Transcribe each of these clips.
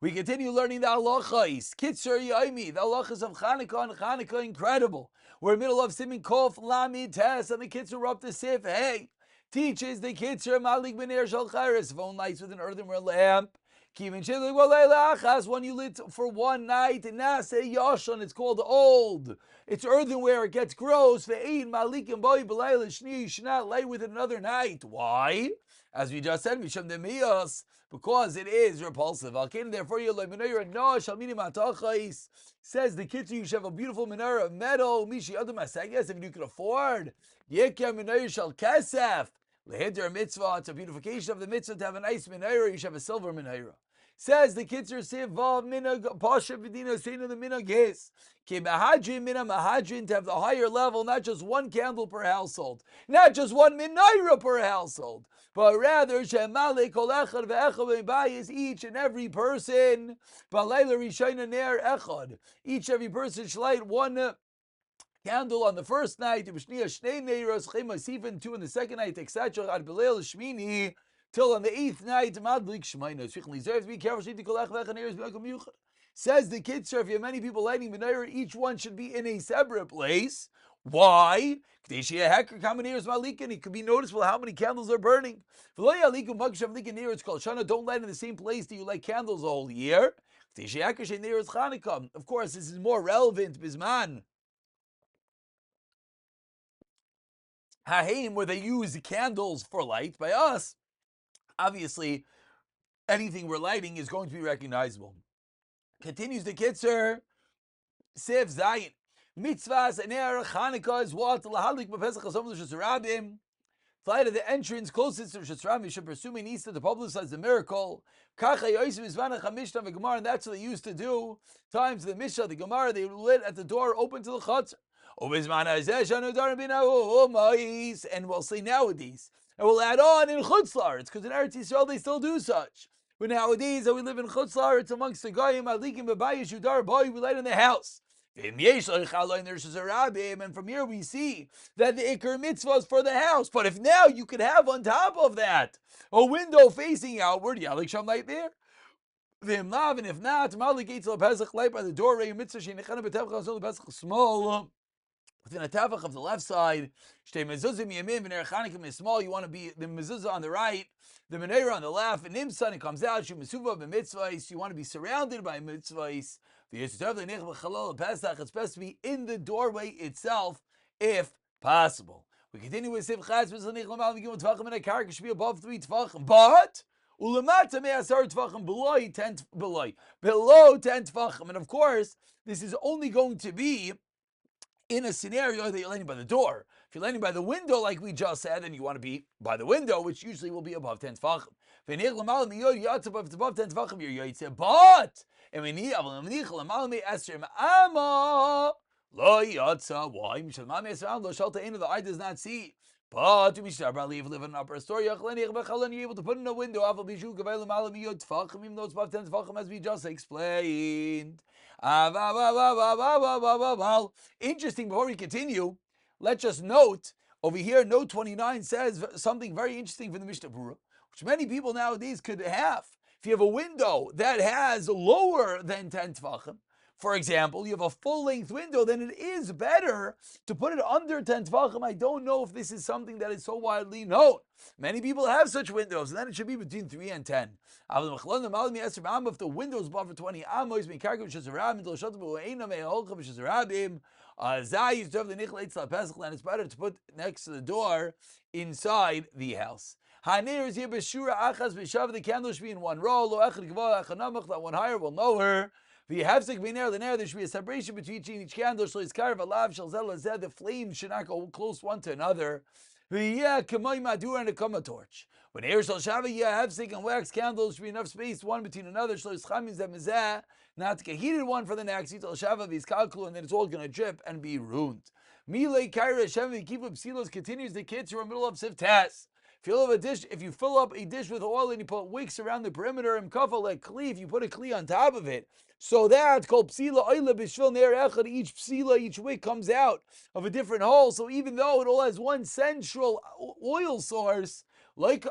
We continue learning the halachas. Kitzur Yomi, the halachas of Chanukah and Chanukah, incredible. We're in the middle of Siman Kof Lamid Tes, and the Kitzur up the Sif. Hey, teaches the Kitzur Malik Bener Shal Chayres, phone lights with an earthenware lamp. Kivin Shilik Walayla Achas, when you lit for one night, Nase Yashon, it's called old. It's earthenware, it gets gross. Ve'ein Malik and Boy Belayla Shni, you should not light with it another night. Why? As we just said, Misham Demiyos, because it is repulsive. Therefore, says the Kitzur, you should have a beautiful menorah of metal. Yes, if you can afford. Mitzvah, it's a beautification of the mitzvah to have a nice menorah. You should have a silver menorah. Says the Kitzur, Sivav minag pasha v'dina seinu the minag is ki mahadrin mina mahadrin, to have the higher level, not just one candle per household, not just one menorah per household, but rather shemale kol echad ve'echad v'bayis, each and every person b'layla rishayna ner echad, each every person should light one candle on the first night, two in the second night, etc. Till on the 8th night, be careful. Says the Kitzur, if you have many people lighting menorah, each one should be in a separate place. Why? It could be noticeable how many candles are burning. It's called Shana. Don't light in the same place that you light candles the whole year. Of course, this is more relevant, Bisman. Haim, where they use candles for light. By us, obviously, anything we're lighting is going to be recognizable. Continues the Kitzur, Sif Zayin. Mitzvahs and Chanukah is what? Lahalik b'Pesach Chasam l'Shesarabim. Fly to the entrance closest to Shesarabim. You should pursue Easter to publicize the miracle. Kacha Yosim Izvanach HaMishnah v'Gemara, and that's what they used to do. Times the Mishnah, the Gemara, they lit at the door open to the Chatzar. And we'll say nowadays, and we'll add on in Chutz La'aretz, because in Eretz Yisrael they still do such. But nowadays that we live in Chutz La'aretz amongst the Goyim, Alikim B'Bayis Yudar Boy, we light in the house. And from here we see that the Iker Mitzvah is for the house. But if now you could have on top of that a window facing outward, Yalik Sham light there. And if not, Malik Eitzel Pesach light by the doorway, Mitzvah Sheinechana B'Tevcha Pesach small. Within a tavach of the left side, shtei mezuzim yamin v'ner Chanukah is small. You want to be the mezuzah on the right, the menorah on the left. And nimsan, it comes out. Shu mesuva b'mitzvahs. You want to be surrounded by mitzvahs. It's best to be in the doorway itself, if possible. We continue with Sivchas. It should be above 3 tefachim, but ulamata me'asar tefachim, below 10 tefachim. And of course, this is only going to be in a scenario that you're landing by the door. If you're landing by the window, like we just said, then you want to be by the window, which usually will be above 10 tefachim. If it's above 10 tefachim, you're yotzeh. But why? The eye does not see. But you live in an upper story, you're able to put in a window, even though it's above 10 tefachim, as we just explained. Interesting, before we continue, let's just note, over here, note 29 says something very interesting from the Mishnah Berurah, which many people nowadays could have. If you have a window that has lower than 10 tefachim, for example, you have a full-length window, then it is better to put it under 10 tefachim. I don't know if this is something that is so widely known. Many people have such windows, and then it should be between 3 and 10. If the window is above 20 amos, and it's better to put next to the door inside the house. The candle should be in one row, not one higher, one lower. There should be a separation between each candle. The flames should not go close one to another. And a kama torch. When air shall shava, hefsek and wax candles should be enough space one between another. Not to get heated one for the next. And then it's all going to drip and be ruined. Mile kaira Hashem keep up silos continues the Kitzur in the middle of Siftas. If you fill up a dish with oil and you put wicks around the perimeter and kafal like kli, if you put a kli on top of it, so that's called psila oila b'shvil ner echad. Each psila, each wick comes out of a different hole. So even though it all has one central oil source,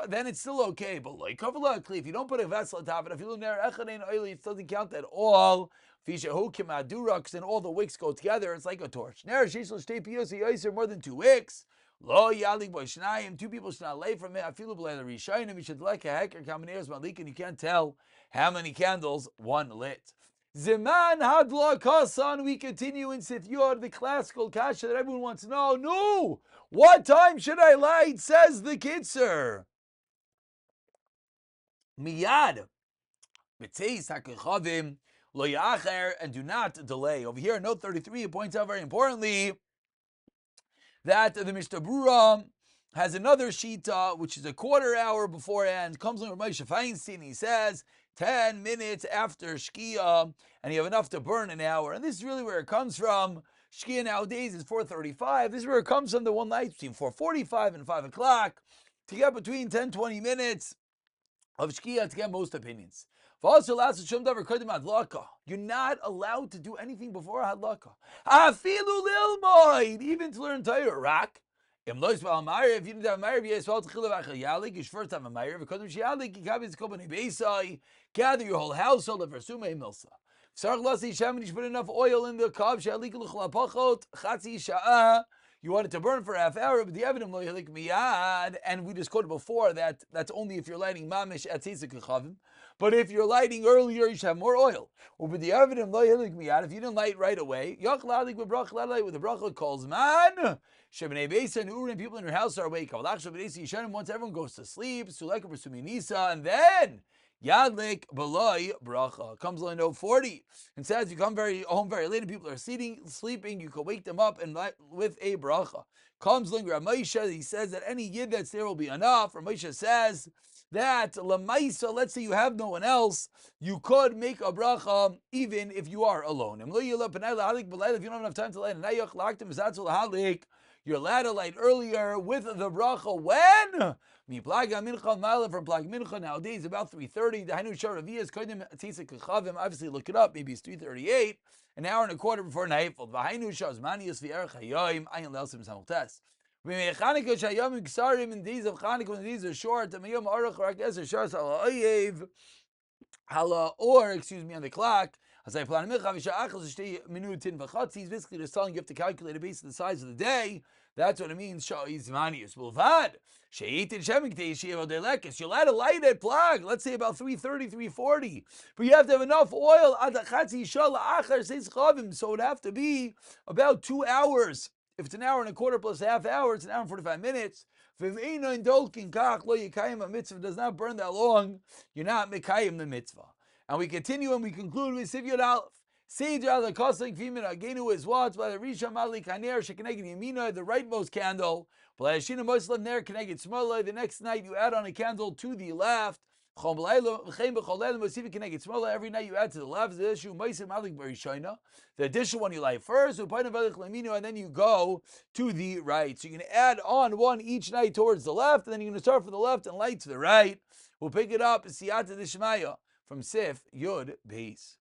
then it's still okay. But like if you don't put a vessel on top of it, if you look near echanein oily, it doesn't count at all. Because then all the wicks go together. It's like a torch. More than 2 wicks. Lo yalig boy shnayim. 2 people should not lay from it. Afilu b'leila rishayim. You should like a hecker kameneros malik, and you can't tell how many candles one lit. Siman hadla kasan. We continue in Sifyod, the classical kasha that everyone wants to know. No, what time should I light? Says the Kitzur. Miyad. B'tzeis hakechavim. Lo yacher, and do not delay. Over here, note 33, it points out very importantly that the Mishnah Berurah has another shita, which is a quarter hour beforehand. Comes in Rav Moshe Feinstein, he says 10 minutes after Shkia, and you have enough to burn an hour. And this is really where it comes from. Shkia nowadays is 4:35. This is where it comes from, the one night between 4:45 and 5 o'clock, to get between 10-20 minutes of Shkia to get most opinions. You're not allowed to do anything before hadlaka. Afilu lilmoid, even to learn Torah. Rak. If you didn't have a ma'ariv, you first have a ma'ariv. Gather your whole household of Versumei Milsa. You should put enough oil in the cup. You want it to burn for a half hour, but the evidence miyad, and we just quoted before that that's only if you're lighting mamish at tzitzik chavim. But if you're lighting earlier, you should have more oil. But the evidence miyad, if you didn't light right away, with the bracha calls man. Shebnei Beisa and Urim, people in your house are awake. Once everyone goes to sleep, and then Yadlik Baloi Bracha comes on note 40 and says you come home very late and people are sleeping, you can wake them up and with a bracha. Comes Rav Moshe, he says that any yid that's there will be enough. Rav Moshe says that Lamaisa, let's say you have no one else, you could make a bracha even if you are alone. If you don't have enough time to light a nayach, you're allowed to light earlier with the bracha when? From Plag Mincha nowadays about 3:30. The Hainu Sharavi is Kodim Tzitzik Chavim. Obviously, look it up. Maybe it's 3:38. An hour and a quarter before Nightfall. V'Hainu Shazmanius V'Erech Hayoim Ayin Lelsim Samultes. Chanukah Shayom Ksarim in days of Chanukah when these are short. Mayom Aruch Rak Ezer Shas Hala Oyev Hala or on the clock. As I plan basically just telling you have to calculate it based on the size of the day. That's what it means. Sha'izmanius Bulvad. You're allowed to light at Plag, let's say about 3:30, 3:40. But you have to have enough oil. So it would have to be about 2 hours. If it's an hour and a quarter plus a half hour, it's an hour and 45 minutes. If a mitzvah does not burn that long, you're not mekayim the mitzvah. And we continue and we conclude with Sivyot Aleph. Seidra the Koslik Fimin Agenu is what? By the Risha Mali Kaner Shekineged Yamina, the rightmost candle. The next night you add on a candle to the left. Every night you add to the left. The additional one you light first, and then you go to the right. So you're going to add on one each night towards the left, and then you're going to start from the left and light to the right. We'll pick it up, Siyata Dishmaya, from Sif Yud Beis.